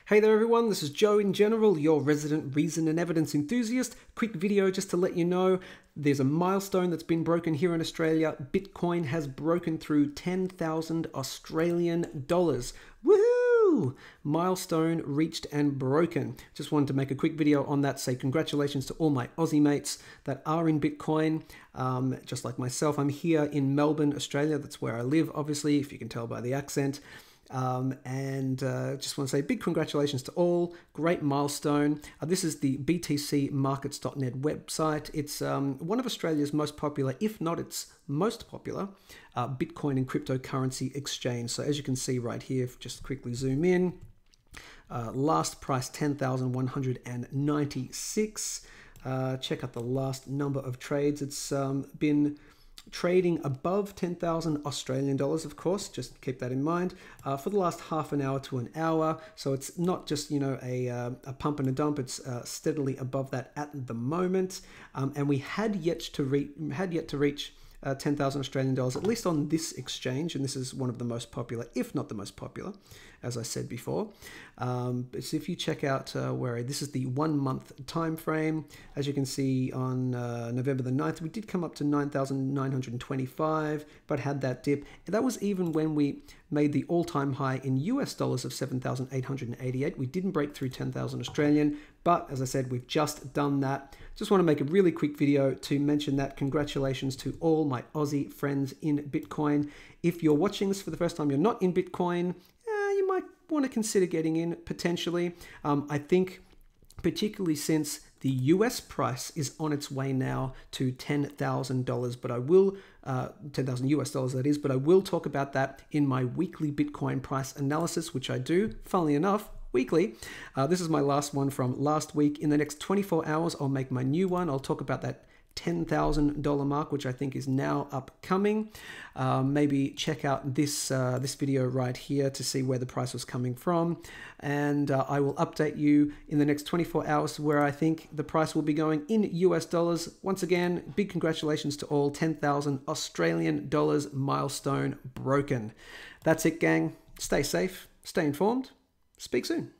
Hey there everyone, this is Joe in General, your resident reason and evidence enthusiast. Quick video just to let you know there's a milestone that's been broken here in Australia. Bitcoin has broken through 10,000 Australian dollars. Woohoo! Milestone reached and broken. Just wanted to make a quick video on that, say congratulations to all my Aussie mates that are in Bitcoin. Just like myself, I'm here in Melbourne, Australia. That's where I live, obviously, if you can tell by the accent. Just want to say big congratulations to all. Great milestone. This is the btcmarkets.net website. It's one of Australia's most popular, if not its most popular, Bitcoin and cryptocurrency exchange. So as you can see right here, if just quickly zoom in, last price 10,196. Check out the last number of trades. It's been trading above 10,000 Australian dollars, of course, just keep that in mind, for the last half an hour to an hour. So it's not just, you know, a pump and a dump, it's steadily above that at the moment. And we had yet to reach 10,000 Australian dollars, at least on this exchange, and this is one of the most popular, if not the most popular, as I said before. So if you check out where this is the 1 month time frame, as you can see on November the 9th, we did come up to 9,925, but had that dip. And that was even when we made the all-time high in US dollars of 7,888. We didn't break through 10,000 Australian, but as I said, we've just done that. Just want to make a really quick video to mention that. Congratulations to all my Aussie friends in Bitcoin. If you're watching this for the first time, you're not in Bitcoin, you might want to consider getting in potentially. I think particularly since the US price is on its way now to $10,000, but I will, 10,000 US dollars that is, but I will talk about that in my weekly Bitcoin price analysis, which I do, funnily enough, weekly. This is my last one from last week. In the next 24 hours, I'll make my new one. I'll talk about that $10,000 mark, which I think is now upcoming. Maybe check out this this video right here to see where the price was coming from, and I will update you in the next 24 hours where I think the price will be going in US dollars. Once again, big congratulations to all. 10,000 Australian dollars milestone broken. That's it, gang. Stay safe, stay informed. Speak soon.